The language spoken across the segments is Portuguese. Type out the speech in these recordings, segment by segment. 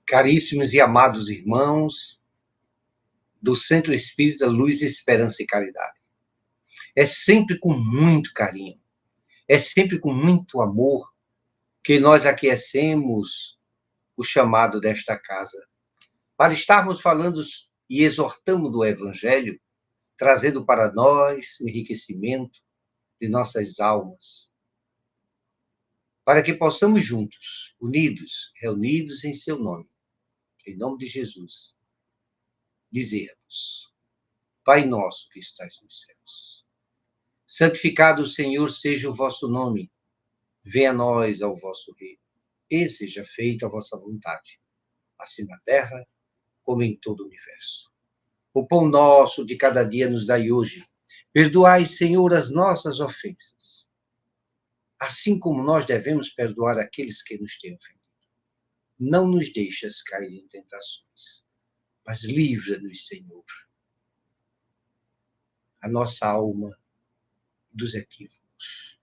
Caríssimos e amados irmãos do Centro Espírita Luz, Esperança e Caridade. É sempre com muito carinho, é sempre com muito amor que nós aquecemos o chamado desta casa, para estarmos falando e exortando do Evangelho, trazendo para nós o enriquecimento de nossas almas, para que possamos juntos, unidos, reunidos em seu nome, em nome de Jesus, dizermos: Pai nosso que estais nos céus, santificado, Senhor, seja o vosso nome, venha a nós ao vosso reino, e seja feita a vossa vontade, assim na terra como em todo o universo. O pão nosso de cada dia nos dai hoje. Perdoai, Senhor, as nossas ofensas, assim como nós devemos perdoar aqueles que nos têm ofendido. Não nos deixas cair em tentações, mas livra-nos, Senhor, a nossa alma dos equívocos.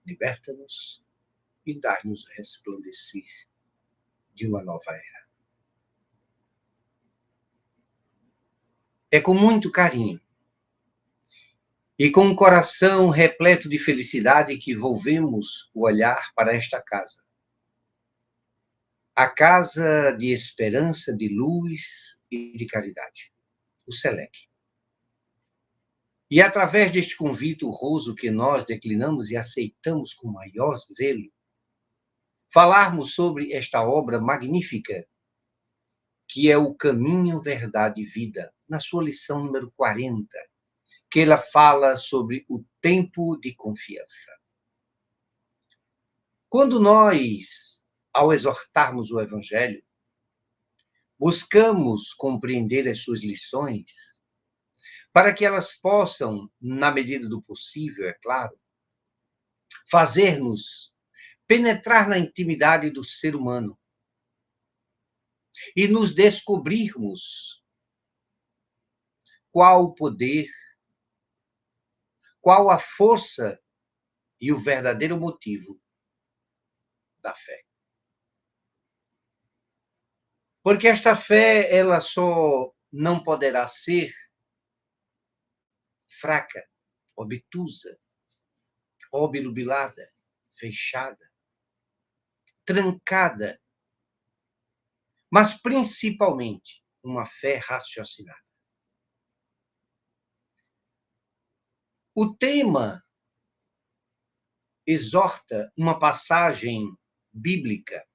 Liberta-nos e dá-nos resplandecer de uma nova era. É com muito carinho e com um coração repleto de felicidade que volvemos o olhar para esta casa. A casa de esperança, de luz e de caridade, o SELEC. E através deste convite honroso que nós declinamos e aceitamos com maior zelo, falarmos sobre esta obra magnífica, que é o Caminho, Verdade e Vida, na sua lição número 40, que ela fala sobre o tempo de confiança. Quando nós, ao exortarmos o Evangelho, buscamos compreender as suas lições, para que elas possam, na medida do possível, é claro, fazer-nos penetrar na intimidade do ser humano e nos descobrirmos qual o poder, qual a força e o verdadeiro motivo da fé. Porque esta fé, ela só não poderá ser fraca, obtusa, obnubilada, fechada, trancada, mas principalmente uma fé raciocinada. O tema exorta uma passagem bíblica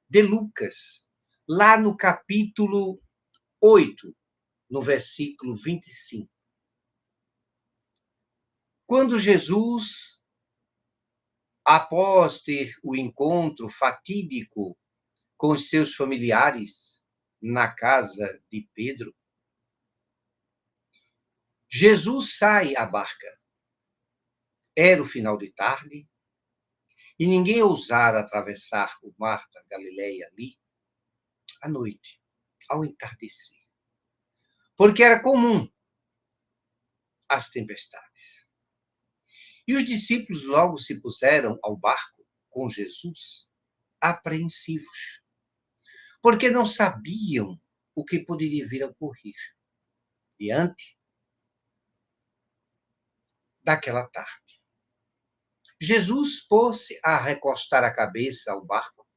de Lucas, lá no capítulo 8, no versículo 25. Quando Jesus, após ter o encontro fatídico com os seus familiares na casa de Pedro, Jesus sai à barca. Era o final de tarde e ninguém ousara atravessar o mar da Galileia ali à noite, ao entardecer, porque era comum as tempestades. E os discípulos logo se puseram ao barco com Jesus, apreensivos, porque não sabiam o que poderia vir a ocorrer diante daquela tarde. Jesus pôs-se a recostar a cabeça ao barco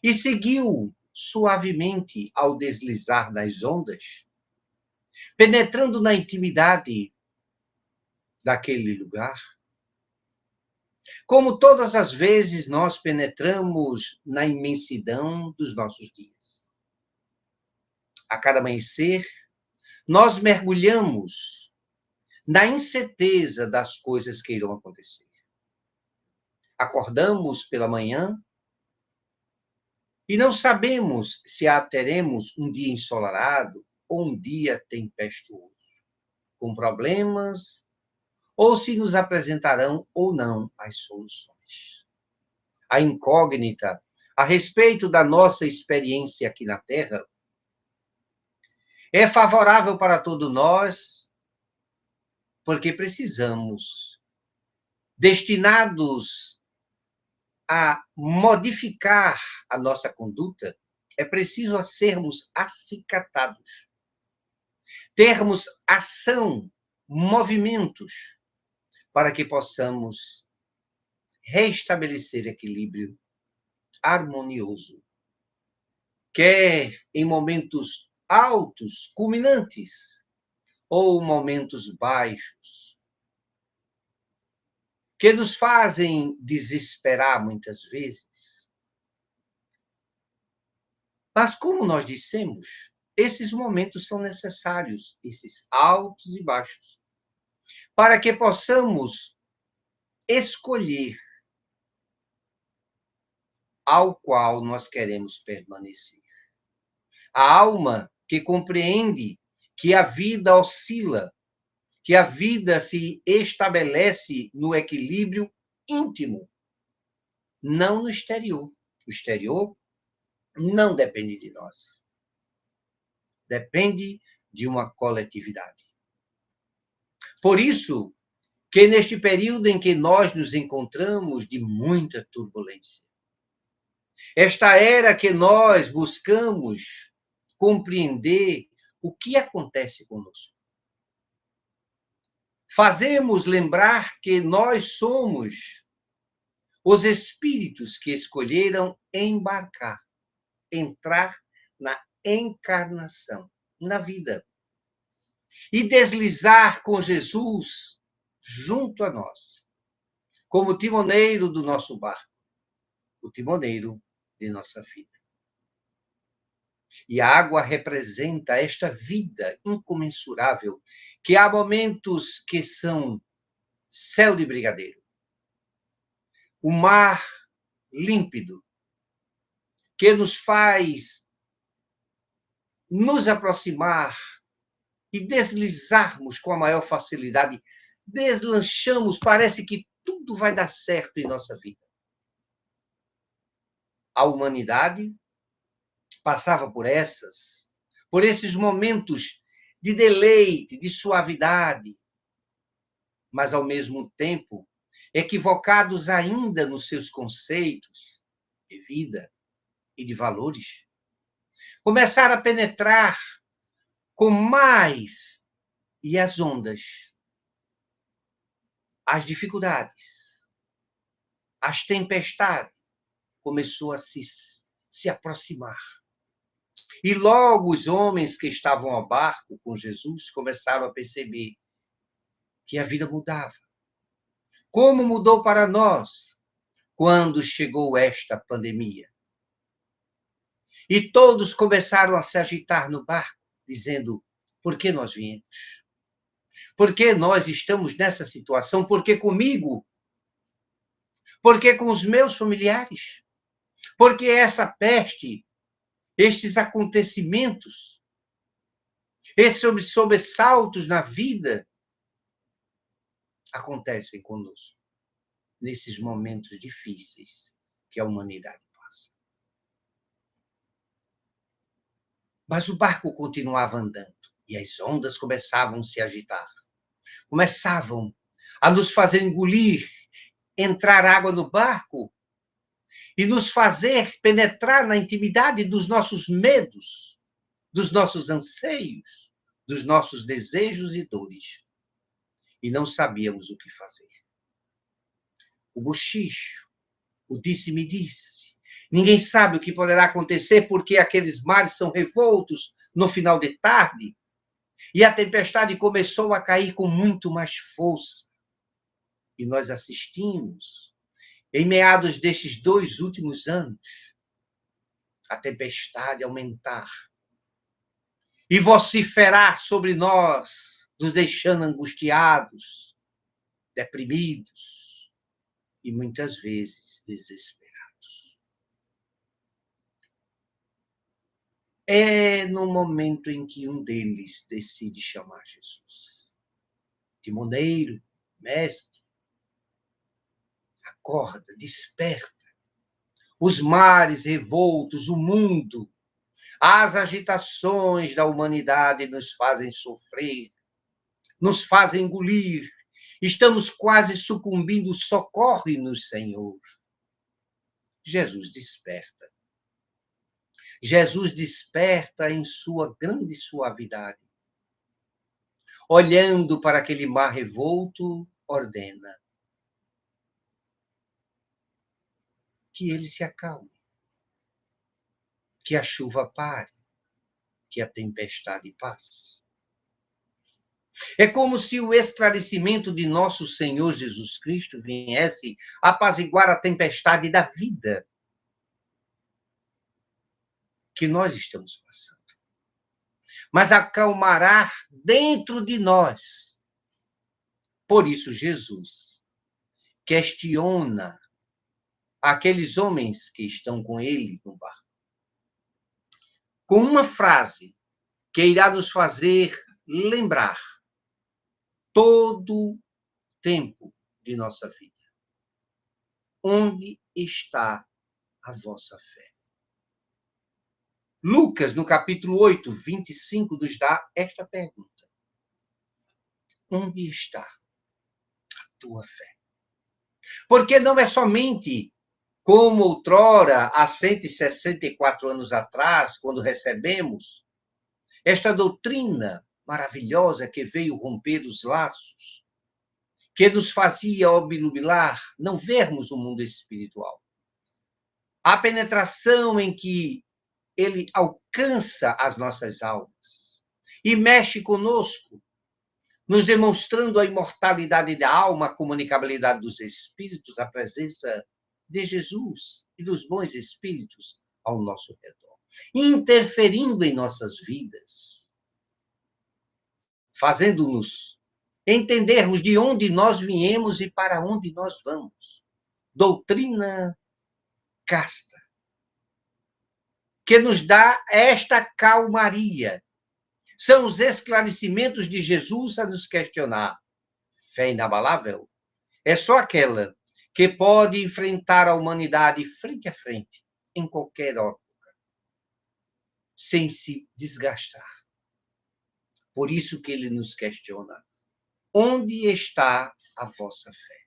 e seguiu suavemente ao deslizar das ondas, penetrando na intimidade daquele lugar. Como todas as vezes nós penetramos na imensidão dos nossos dias. A cada amanhecer, nós mergulhamos na incerteza das coisas que irão acontecer. Acordamos pela manhã e não sabemos se teremos um dia ensolarado ou um dia tempestuoso, com problemas, ou se nos apresentarão ou não as soluções. A incógnita a respeito da nossa experiência aqui na Terra é favorável para todos nós, porque precisamos, destinados a modificar a nossa conduta, é preciso sermos acicatados, termos ação, movimentos, para que possamos restabelecer equilíbrio harmonioso, quer em momentos altos, culminantes, ou momentos baixos, que nos fazem desesperar muitas vezes. Mas, como nós dissemos, esses momentos são necessários, esses altos e baixos, para que possamos escolher ao qual nós queremos permanecer. A alma que compreende que a vida oscila, que a vida se estabelece no equilíbrio íntimo, não no exterior. O exterior não depende de nós. Depende de uma coletividade. Por isso que neste período em que nós nos encontramos de muita turbulência, esta era que nós buscamos compreender o que acontece conosco. Fazemos lembrar que nós somos os espíritos que escolheram embarcar, entrar na encarnação, na vida, e deslizar com Jesus junto a nós, como timoneiro do nosso barco, o timoneiro de nossa vida. E a água representa esta vida incomensurável, que há momentos que são céu de brigadeiro, o mar límpido, que nos faz nos aproximar e deslizarmos com a maior facilidade, deslanchamos, parece que tudo vai dar certo em nossa vida. A humanidade passava por esses momentos de deleite, de suavidade, mas ao mesmo tempo equivocados ainda nos seus conceitos de vida e de valores. Começaram a penetrar com mais e as ondas, as dificuldades, as tempestades começou a se aproximar. E logo os homens que estavam ao barco com Jesus começaram a perceber que a vida mudava. Como mudou para nós quando chegou esta pandemia? E todos começaram a se agitar no barco, dizendo: por que nós viemos? Por que nós estamos nessa situação? Por que comigo? Por que com os meus familiares? Por que essa peste, estes acontecimentos, esses sobressaltos na vida acontecem conosco nesses momentos difíceis que a humanidade passa? Mas o barco continuava andando e as ondas começavam a se agitar. Começavam a nos fazer engolir, entrar água no barco e nos fazer penetrar na intimidade dos nossos medos, dos nossos anseios, dos nossos desejos e dores. E não sabíamos o que fazer. O bochicho, o disse-me-disse. Ninguém sabe o que poderá acontecer porque aqueles mares são revoltos no final de tarde e a tempestade começou a cair com muito mais força. E nós assistimos, em meados destes 2 últimos anos, a tempestade aumentar e vociferar sobre nós, nos deixando angustiados, deprimidos e muitas vezes desesperados. É no momento em que um deles decide chamar Jesus. Timoneiro, mestre, acorda, desperta. Os mares revoltos, o mundo, as agitações da humanidade nos fazem sofrer, nos fazem engolir. Estamos quase sucumbindo, socorre-nos, Senhor. Jesus desperta. Jesus desperta em sua grande suavidade. Olhando para aquele mar revolto, ordena que ele se acalme, que a chuva pare, que a tempestade passe. É como se o esclarecimento de nosso Senhor Jesus Cristo viesse apaziguar a tempestade da vida que nós estamos passando, mas acalmará dentro de nós. Por isso, Jesus questiona aqueles homens que estão com ele no barco, com uma frase que irá nos fazer lembrar todo tempo de nossa vida. Onde está a vossa fé? Lucas, no capítulo 8, 25, nos dá esta pergunta: onde está a tua fé? Porque não é somente como outrora, há 164 anos atrás, quando recebemos esta doutrina maravilhosa que veio romper os laços, que nos fazia obnubilar, não vermos o mundo espiritual. A penetração em que ele alcança as nossas almas e mexe conosco, nos demonstrando a imortalidade da alma, a comunicabilidade dos espíritos, a presença de Jesus e dos bons espíritos ao nosso redor, interferindo em nossas vidas, fazendo-nos entendermos de onde nós viemos e para onde nós vamos. Doutrina casta, que nos dá esta calmaria. São os esclarecimentos de Jesus a nos questionar. Fé inabalável é só aquela que pode enfrentar a humanidade frente a frente, em qualquer época, sem se desgastar. Por isso que ele nos questiona: onde está a vossa fé?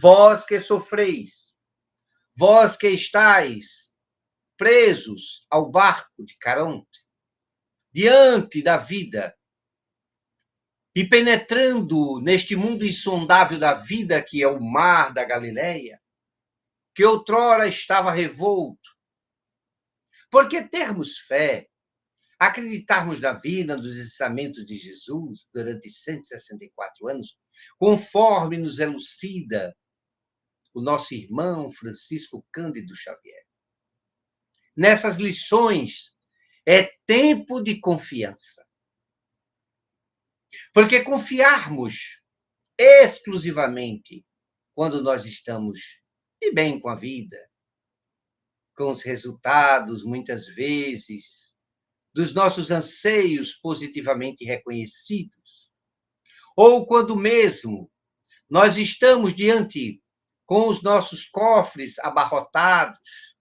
Vós que sofreis, vós que estáis presos ao barco de Caronte, diante da vida, e penetrando neste mundo insondável da vida, que é o mar da Galileia, que outrora estava revolto. Porque termos fé, acreditarmos na vida, nos ensinamentos de Jesus durante 164 anos, conforme nos elucida o nosso irmão Francisco Cândido Xavier. Nessas lições, é tempo de confiança. Porque confiarmos exclusivamente quando nós estamos de bem com a vida, com os resultados, muitas vezes, dos nossos anseios positivamente reconhecidos, ou quando mesmo nós estamos diante com os nossos cofres abarrotados,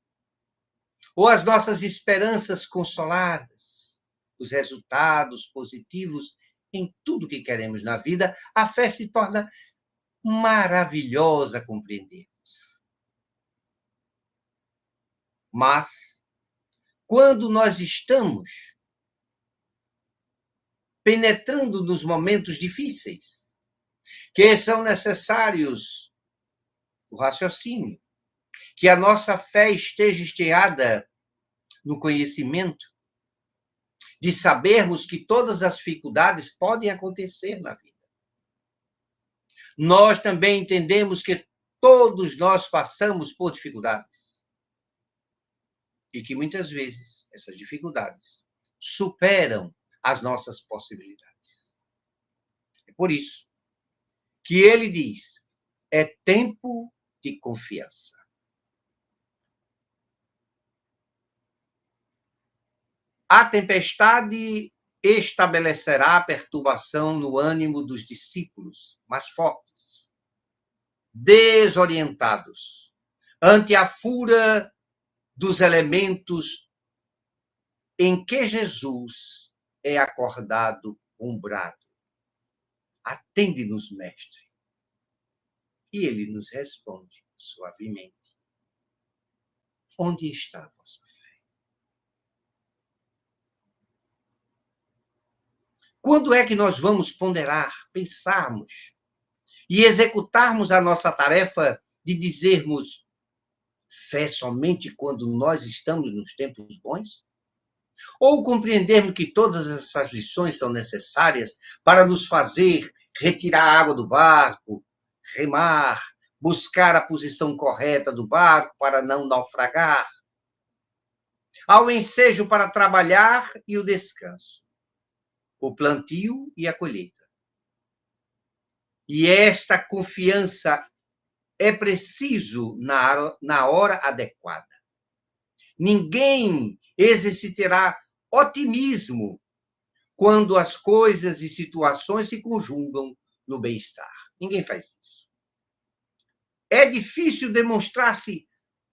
ou as nossas esperanças consoladas, os resultados positivos em tudo que queremos na vida, a fé se torna maravilhosa a compreender. Mas, quando nós estamos penetrando nos momentos difíceis, que são necessários o raciocínio, que a nossa fé esteja esteada no conhecimento, de sabermos que todas as dificuldades podem acontecer na vida. Nós também entendemos que todos nós passamos por dificuldades. E que muitas vezes essas dificuldades superam as nossas possibilidades. É por isso que ele diz: é tempo de confiança. A tempestade estabelecerá perturbação no ânimo dos discípulos mais fortes, desorientados, ante a fúria dos elementos em que Jesus é acordado umbrado. Atende-nos, mestre. E ele nos responde suavemente: Onde está a vossa fé? Quando é que nós vamos ponderar, pensarmos e executarmos a nossa tarefa de dizermos fé somente quando nós estamos nos tempos bons? Ou compreendermos que todas essas lições são necessárias para nos fazer retirar a água do barco, remar, buscar a posição correta do barco para não naufragar, ao ensejo para trabalhar e o descanso, o plantio e a colheita. E esta confiança é preciso na hora adequada. Ninguém exercitará otimismo quando as coisas e situações se conjugam no bem-estar. Ninguém faz isso. É difícil demonstrar-se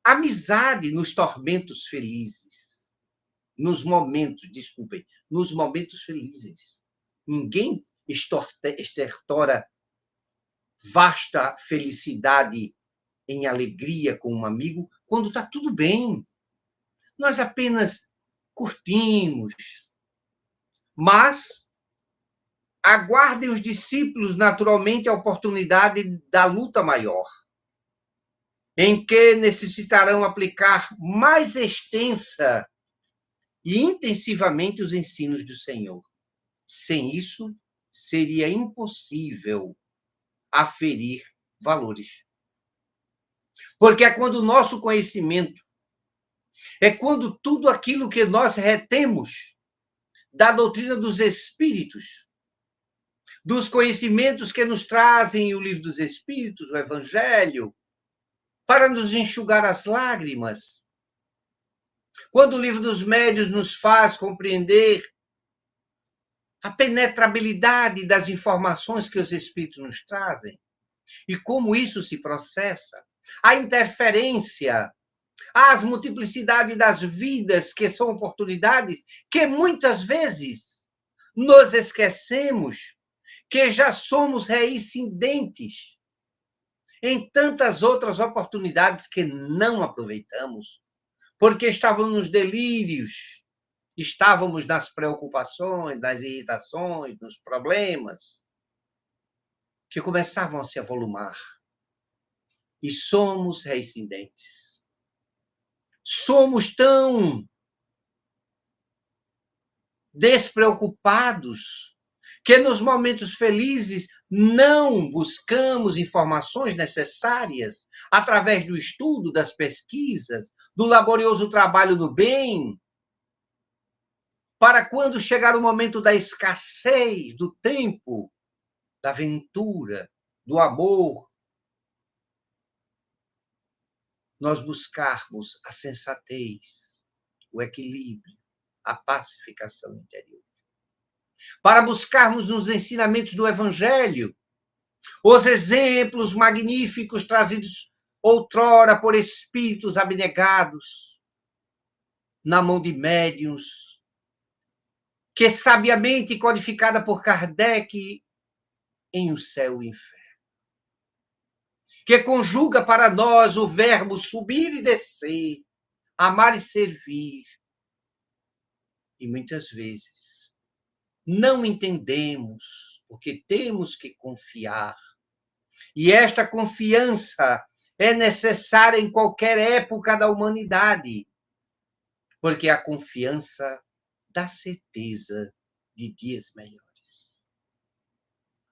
amizade nos tormentos felizes. Nos momentos felizes. Ninguém estertora vasta felicidade em alegria com um amigo quando está tudo bem. Nós apenas curtimos. Mas aguardem os discípulos naturalmente a oportunidade da luta maior, em que necessitarão aplicar mais extensa e intensivamente os ensinos do Senhor. Sem isso, seria impossível aferir valores. Porque é quando o nosso conhecimento, é quando tudo aquilo que nós retemos da doutrina dos Espíritos, dos conhecimentos que nos trazem o Livro dos Espíritos, o Evangelho, para nos enxugar as lágrimas. Quando o Livro dos Médiuns nos faz compreender a penetrabilidade das informações que os Espíritos nos trazem e como isso se processa, a interferência, as multiplicidades das vidas, que são oportunidades que muitas vezes nos esquecemos que já somos reincidentes em tantas outras oportunidades que não aproveitamos, porque estávamos nos delírios, estávamos nas preocupações, nas irritações, nos problemas, que começavam a se avolumar. E somos reincidentes. Somos tão despreocupados que nos momentos felizes não buscamos informações necessárias através do estudo, das pesquisas, do laborioso trabalho no bem, para quando chegar o momento da escassez, do tempo, da aventura, do amor, nós buscarmos a sensatez, o equilíbrio, a pacificação interior. Para buscarmos nos ensinamentos do Evangelho os exemplos magníficos trazidos outrora por espíritos abnegados, na mão de médiuns, que sabiamente codificada por Kardec em O Céu e o Inferno, que conjuga para nós o verbo subir e descer, amar e servir. E muitas vezes não entendemos, porque temos que confiar. E esta confiança é necessária em qualquer época da humanidade, porque a confiança dá certeza de dias melhores.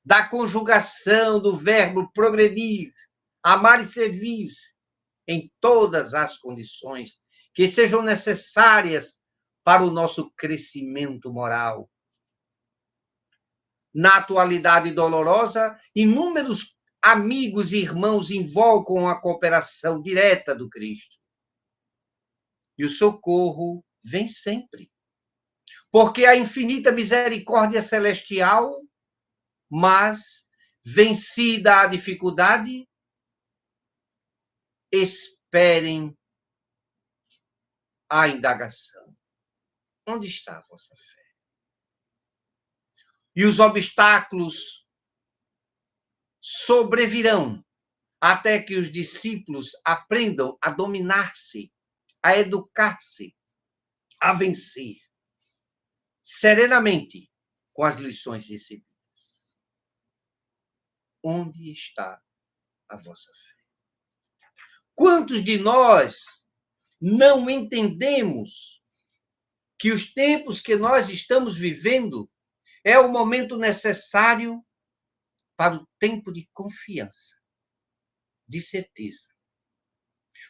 Da conjugação do verbo progredir, amar e servir, em todas as condições que sejam necessárias para o nosso crescimento moral. Na atualidade dolorosa, inúmeros amigos e irmãos invocam a cooperação direta do Cristo. E o socorro vem sempre. Porque a infinita misericórdia celestial, mas vencida a dificuldade, esperem a indagação. Onde está a vossa fé? E os obstáculos sobrevirão até que os discípulos aprendam a dominar-se a educar-se, a vencer serenamente com as lições recebidas. Onde está a vossa fé? Quantos de nós não entendemos que os tempos que nós estamos vivendo é o momento necessário para o tempo de confiança, de certeza?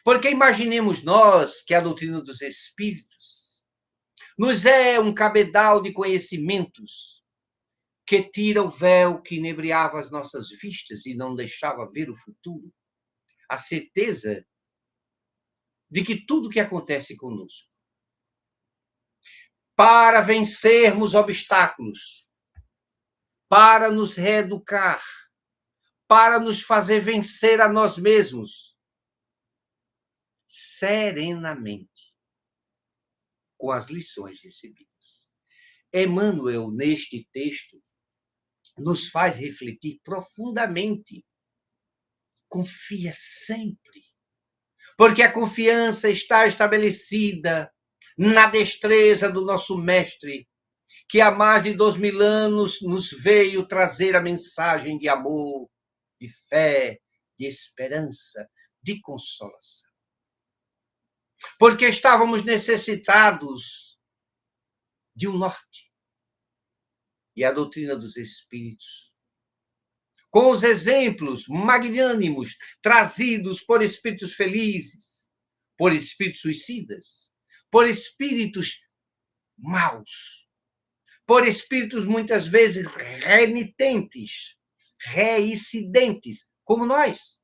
Porque imaginemos nós que a doutrina dos Espíritos nos é um cabedal de conhecimentos que tira o véu que inebriava as nossas vistas e não deixava ver o futuro. A certeza de que tudo o que acontece conosco, para vencermos obstáculos, para nos reeducar, para nos fazer vencer a nós mesmos, serenamente, com as lições recebidas. Emmanuel, neste texto, nos faz refletir profundamente. Confia sempre, porque a confiança está estabelecida na destreza do nosso mestre, que há mais de 2000 anos nos veio trazer a mensagem de amor, de fé, de esperança, de consolação. Porque estávamos necessitados de um norte. E a doutrina dos Espíritos, com os exemplos magnânimos trazidos por espíritos felizes, por espíritos suicidas, por espíritos maus, por espíritos muitas vezes renitentes, reincidentes, como nós,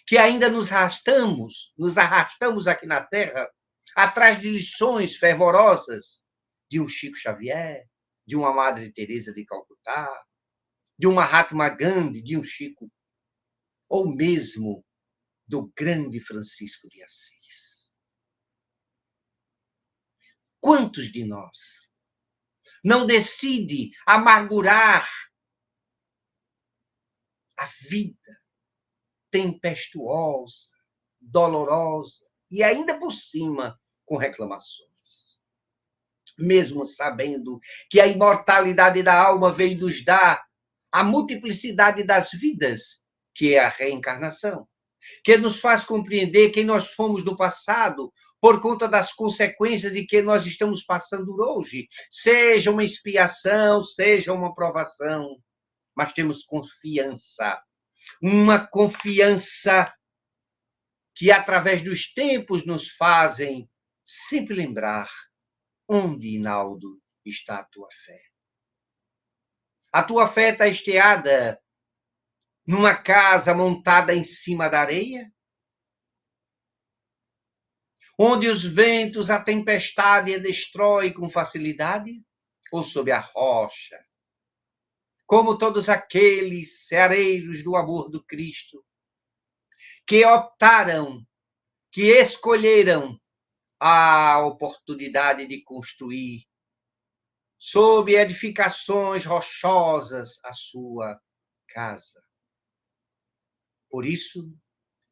que ainda nos arrastamos aqui na Terra, atrás de lições fervorosas de um Chico Xavier, de uma Madre Teresa de Calcutá, de uma Mahatma Gandhi, de um Chico, ou mesmo do grande Francisco de Assis. Quantos de nós não decide amargurar a vida tempestuosa, dolorosa e ainda por cima com reclamações, mesmo sabendo que a imortalidade da alma veio nos dar a multiplicidade das vidas, que é a reencarnação, que nos faz compreender quem nós fomos no passado por conta das consequências de que nós estamos passando hoje, seja uma expiação, seja uma provação, mas temos confiança, uma confiança que através dos tempos nos fazem sempre lembrar: onde, Hinaldo, está a tua fé? A tua fé está esteada numa casa montada em cima da areia? Onde os ventos, a tempestade a destrói com facilidade? Ou sob a rocha? Como todos aqueles ceareiros do amor do Cristo, que optaram, que escolheram a oportunidade de construir sob edificações rochosas a sua casa. Por isso,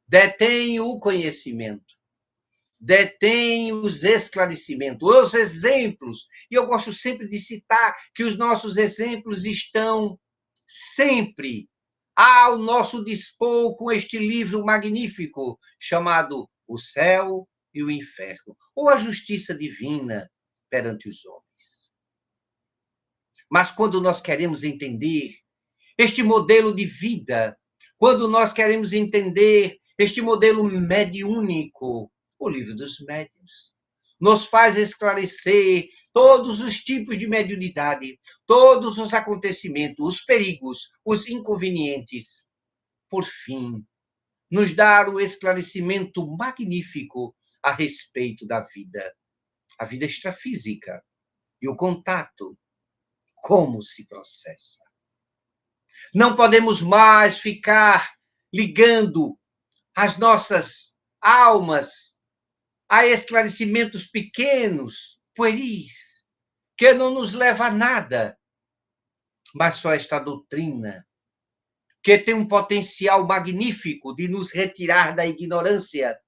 detém o conhecimento, detém os esclarecimentos, os exemplos. E eu gosto sempre de citar que os nossos exemplos estão sempre ao nosso dispor com este livro magnífico chamado O Céu e o Inferno, ou a Justiça Divina perante os homens. Mas quando nós queremos entender este modelo de vida, quando nós queremos entender este modelo mediúnico, o Livro dos Médiuns nos faz esclarecer todos os tipos de mediunidade, todos os acontecimentos, os perigos, os inconvenientes. Por fim, nos dar o esclarecimento magnífico a respeito da vida, a vida extrafísica e o contato, como se processa. Não podemos mais ficar ligando as nossas almas a esclarecimentos pequenos, pueris, que não nos leva a nada, mas só esta doutrina, que tem um potencial magnífico de nos retirar da ignorância,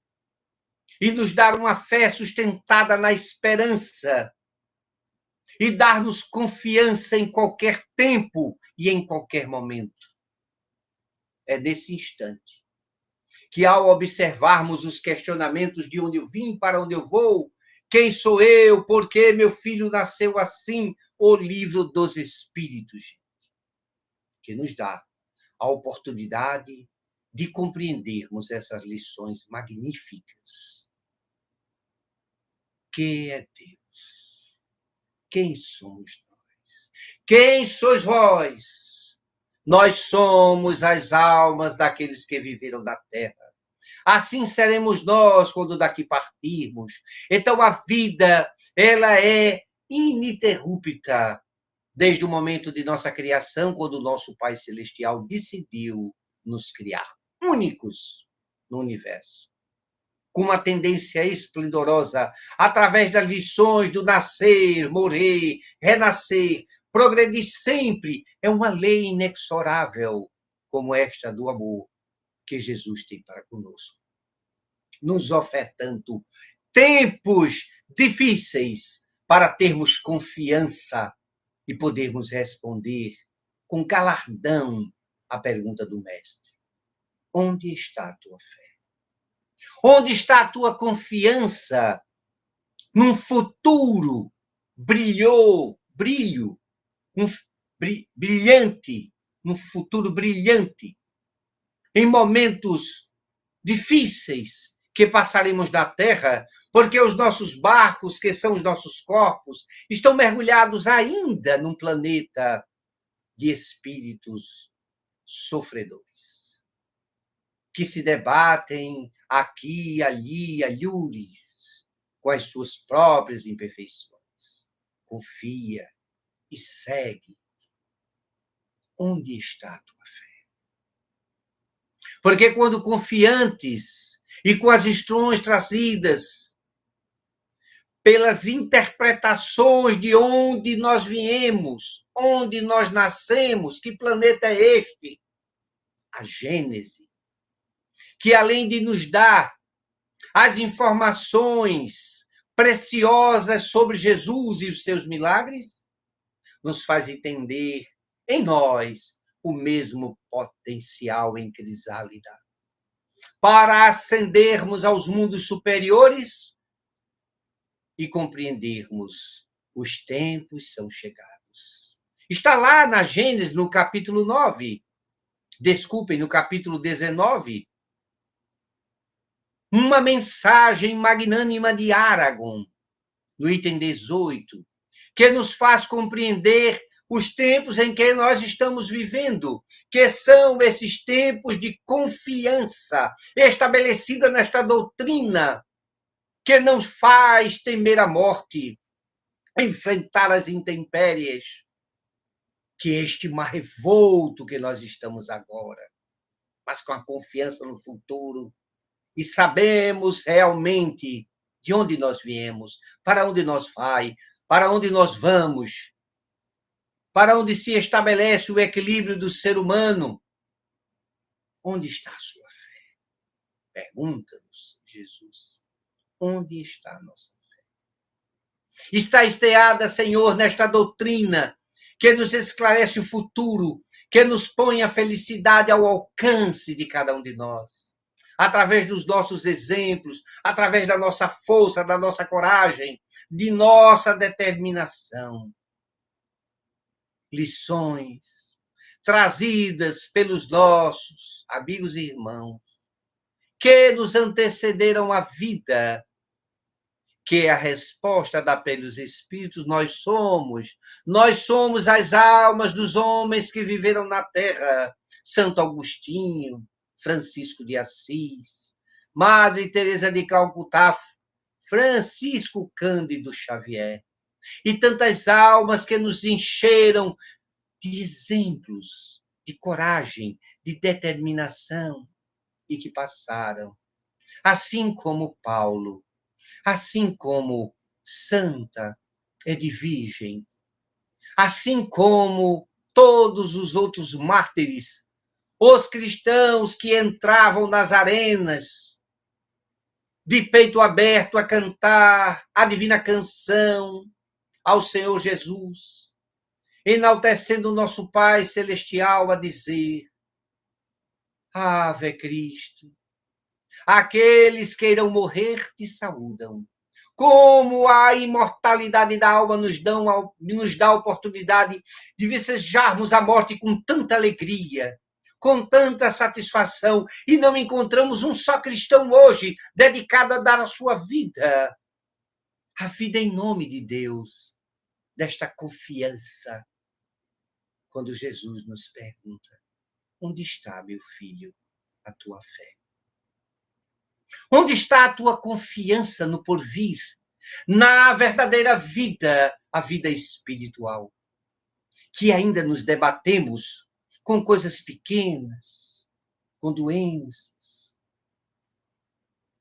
e nos dar uma fé sustentada na esperança e dar-nos confiança em qualquer tempo e em qualquer momento. É nesse instante que, ao observarmos os questionamentos de onde eu vim, para onde eu vou, quem sou eu, por que meu filho nasceu assim, o livro dos Espíritos, que nos dá a oportunidade de compreendermos essas lições magníficas. Que é Deus? Quem somos nós? Quem sois vós? Nós somos as almas daqueles que viveram na terra. Assim seremos nós quando daqui partirmos. Então a vida, ela é ininterrupta desde o momento de nossa criação, quando o nosso Pai Celestial decidiu nos criar únicos no universo, com uma tendência esplendorosa, através das lições do nascer, morrer, renascer, progredir sempre. É uma lei inexorável, como esta do amor que Jesus tem para conosco, nos ofertando tempos difíceis para termos confiança e podermos responder com galardão a pergunta do Mestre: onde está a tua fé? Onde está a tua confiança num futuro brilhante, num futuro brilhante, em momentos difíceis que passaremos na Terra, porque os nossos barcos, que são os nossos corpos, estão mergulhados ainda num planeta de espíritos sofredores, que se debatem aqui, ali, alhures, com as suas próprias imperfeições. Confia e segue. Onde está a tua fé? Porque quando confiantes e com as instruções trazidas pelas interpretações de onde nós viemos, onde nós nascemos, que planeta é este? A Gênese, que além de nos dar as informações preciosas sobre Jesus e os seus milagres, nos faz entender em nós o mesmo potencial em crisálida, para ascendermos aos mundos superiores e compreendermos os tempos são chegados. Está lá na Gênesis, no capítulo 9, desculpem, no capítulo 19, uma mensagem magnânima de Aragorn, no item 18, que nos faz compreender os tempos em que nós estamos vivendo, que são esses tempos de confiança estabelecida nesta doutrina, que não faz temer a morte, enfrentar as intempéries, que este mar revolto que nós estamos agora, mas com a confiança no futuro, e sabemos realmente de onde nós viemos, para onde nós para onde nós vamos, para onde se estabelece o equilíbrio do ser humano. Onde está a sua fé? Pergunta-nos Jesus. Onde está a nossa fé? Está esteada, Senhor, nesta doutrina que nos esclarece o futuro, que nos põe a felicidade ao alcance de cada um de nós, através dos nossos exemplos, através da nossa força, da nossa coragem, de nossa determinação. Lições trazidas pelos nossos amigos e irmãos que nos antecederam a vida, que é a resposta dada pelos Espíritos. Nós somos as almas dos homens que viveram na Terra. Santo Agostinho, Francisco de Assis, Madre Teresa de Calcutá, Francisco Cândido Xavier, e tantas almas que nos encheram de exemplos, de coragem, de determinação, e que passaram, assim como Paulo, assim como Santa Edvigem, assim como todos os outros mártires, os cristãos que entravam nas arenas de peito aberto a cantar a divina canção ao Senhor Jesus, enaltecendo o nosso Pai Celestial a dizer: Ave Cristo. Aqueles que irão morrer te saúdam. Como a imortalidade da alma nos dá a oportunidade de desejarmos a morte com tanta alegria, com tanta satisfação, e não encontramos um só cristão hoje dedicado a dar a sua vida, a vida em nome de Deus, desta confiança. Quando Jesus nos pergunta: onde está, meu filho, a tua fé? Onde está a tua confiança no porvir, na verdadeira vida, a vida espiritual? Que ainda nos debatemos com coisas pequenas, com doenças,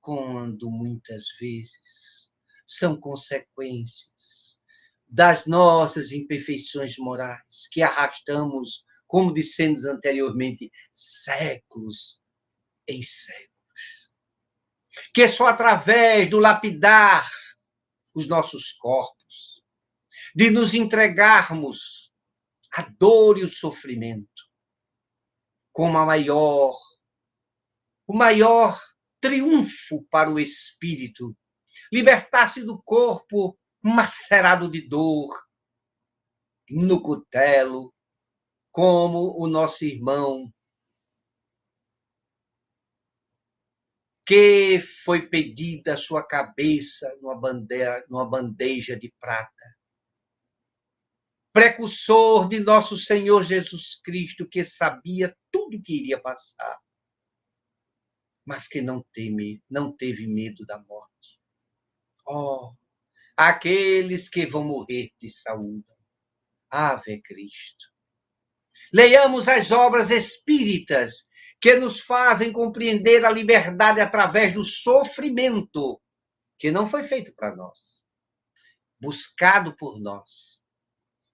quando muitas vezes são consequências das nossas imperfeições morais que arrastamos, como dissemos anteriormente, séculos em séculos. Que só através do lapidar os nossos corpos, de nos entregarmos à dor e o sofrimento, como o maior triunfo para o espírito, libertar-se do corpo macerado de dor, no cutelo, como o nosso irmão que foi pedida a sua cabeça numa bandeja de prata. Precursor de nosso Senhor Jesus Cristo, que sabia tudo que iria passar, mas que não teve medo da morte. Oh, aqueles que vão morrer te saúdam. Ave Cristo. Leiamos as obras espíritas que nos fazem compreender a liberdade através do sofrimento, que não foi feito para nós, buscado por nós,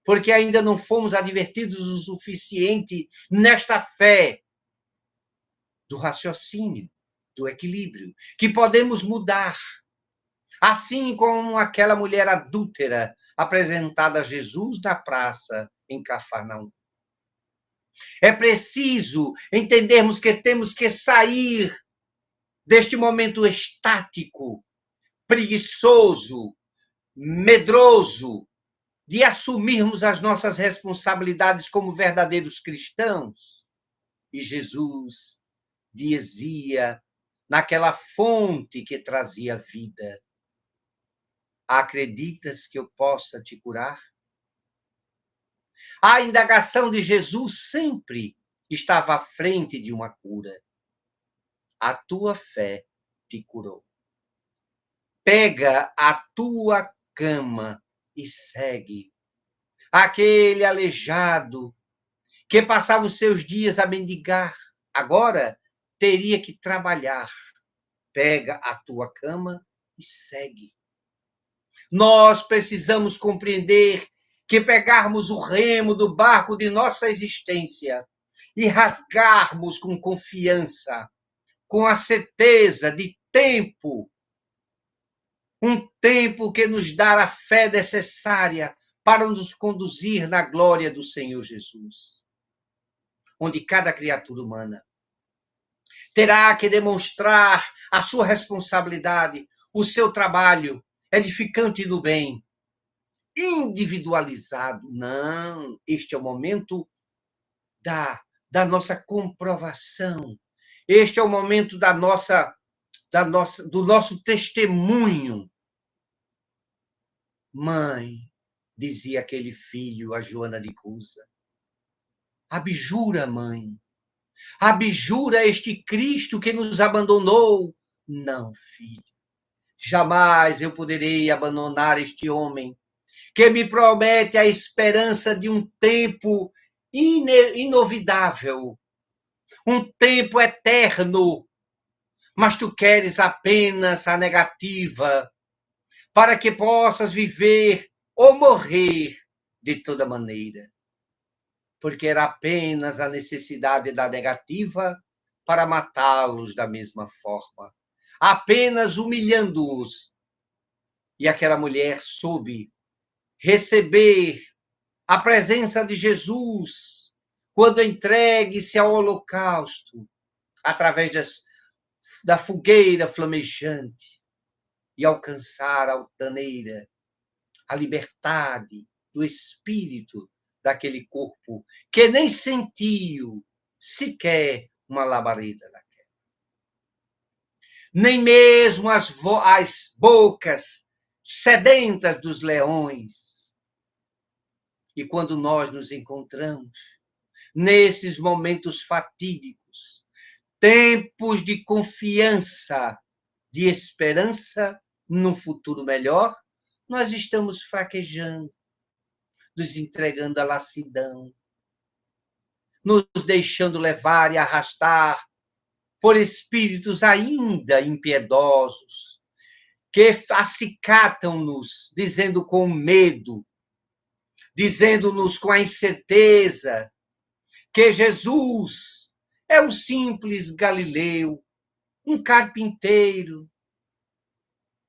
porque ainda não fomos advertidos o suficiente nesta fé do raciocínio, do equilíbrio, que podemos mudar. Assim como aquela mulher adúltera apresentada a Jesus na praça em Cafarnaum. É preciso entendermos que temos que sair deste momento estático, preguiçoso, medroso, de assumirmos as nossas responsabilidades como verdadeiros cristãos. E Jesus dizia naquela fonte que trazia vida: acreditas que eu possa te curar? A indagação de Jesus sempre estava à frente de uma cura. A tua fé te curou. Pega a tua cama e segue. Aquele aleijado que passava os seus dias a mendigar, agora teria que trabalhar. Pega a tua cama e segue. Nós precisamos compreender que pegarmos o remo do barco de nossa existência e rasgarmos com confiança, com a certeza de tempo, um tempo que nos dá a fé necessária para nos conduzir na glória do Senhor Jesus, onde cada criatura humana terá que demonstrar a sua responsabilidade, o seu trabalho edificante no bem, individualizado. Não, este é o momento da nossa comprovação. Este é o momento do nosso testemunho. Mãe, dizia aquele filho a Joana de Cusa, abjura, mãe, abjura este Cristo que nos abandonou. Não, filho, jamais eu poderei abandonar este homem que me promete a esperança de um tempo inovidável, um tempo eterno, mas tu queres apenas a negativa para que possas viver ou morrer de toda maneira, porque era apenas a necessidade da negativa para matá-los da mesma forma. apenas humilhando-os. E aquela mulher soube receber a presença de Jesus quando entregue-se ao holocausto, através da fogueira flamejante, e alcançar a altaneira, a liberdade do espírito daquele corpo que nem sentiu sequer uma labareda daquela. Nem mesmo as bocas sedentas dos leões. E quando nós nos encontramos nesses momentos fatídicos, tempos de confiança, de esperança num futuro melhor, nós estamos fraquejando, nos entregando à lassidão, nos deixando levar e arrastar por espíritos ainda impiedosos, que acicatam-nos, dizendo com medo, dizendo-nos com a incerteza que Jesus é um simples galileu, um carpinteiro,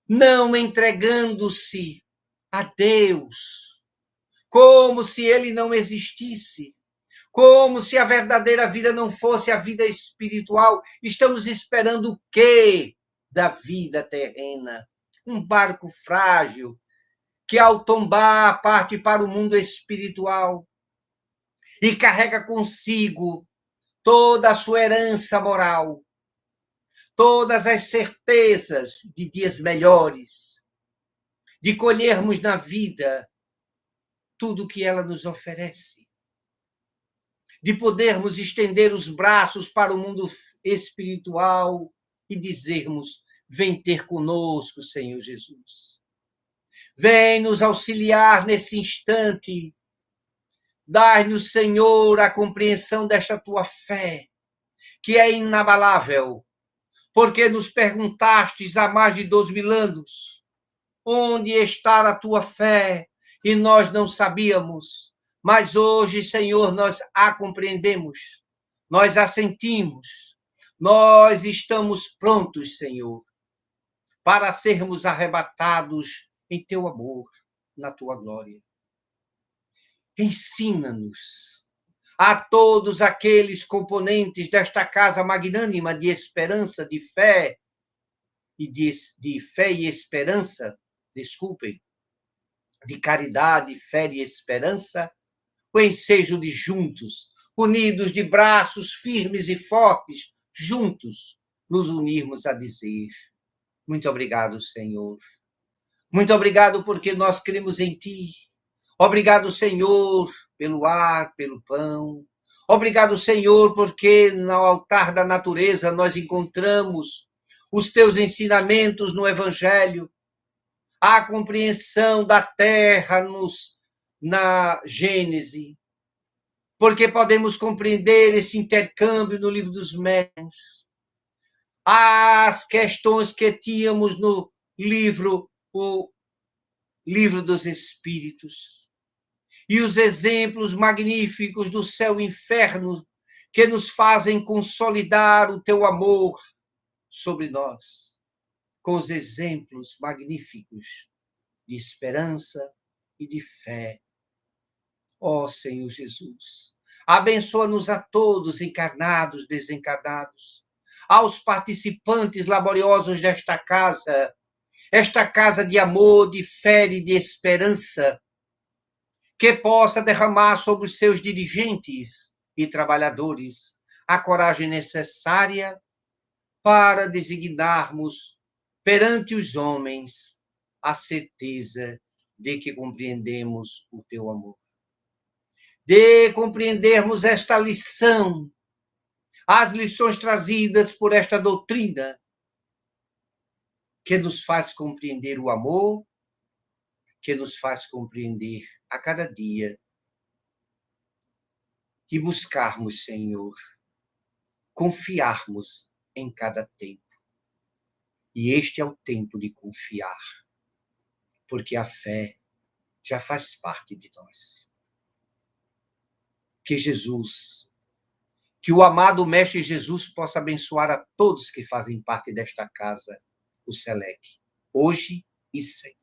não entregando-se a Deus, como se ele não existisse, como se a verdadeira vida não fosse a vida espiritual. Estamos esperando o quê da vida terrena? Um barco frágil que, ao tombar, parte para o mundo espiritual e carrega consigo toda a sua herança moral, todas as certezas de dias melhores, de colhermos na vida tudo o que ela nos oferece, de podermos estender os braços para o mundo espiritual e dizermos: vem ter conosco, Senhor Jesus. Vem nos auxiliar nesse instante. Dai-nos, Senhor, a compreensão desta tua fé, que é inabalável, porque nos perguntastes há mais de 2000 anos onde está a tua fé, e nós não sabíamos. Mas hoje, Senhor, nós a compreendemos, nós a sentimos, nós estamos prontos, Senhor, para sermos arrebatados em teu amor, na tua glória. Ensina-nos a todos aqueles componentes desta casa magnânima de esperança, de fé de fé e esperança, desculpem, de caridade, fé e esperança, o ensejo de juntos, unidos de braços firmes e fortes, juntos, nos unirmos a dizer: muito obrigado, Senhor. Muito obrigado porque nós cremos em Ti. Obrigado, Senhor, pelo ar, pelo pão. Obrigado, Senhor, porque no altar da natureza nós encontramos os Teus ensinamentos no Evangelho, a compreensão da terra na Gênese, porque podemos compreender esse intercâmbio no livro dos Médiuns, as questões que tínhamos no o livro dos Espíritos, e os exemplos magníficos do céu e inferno que nos fazem consolidar o teu amor sobre nós, com os exemplos magníficos de esperança e de fé. Ó Senhor Jesus, abençoa-nos a todos, encarnados, desencarnados, aos participantes laboriosos desta casa, esta casa de amor, de fé e de esperança, que possa derramar sobre os seus dirigentes e trabalhadores a coragem necessária para designarmos perante os homens a certeza de que compreendemos o teu amor. De compreendermos esta lição, as lições trazidas por esta doutrina, que nos faz compreender o amor, que nos faz compreender a cada dia, e buscarmos, Senhor, confiarmos em cada tempo. E este é o tempo de confiar, porque a fé já faz parte de nós. Que Jesus Que o amado Mestre Jesus possa abençoar a todos que fazem parte desta casa, o SELEC, hoje e sempre.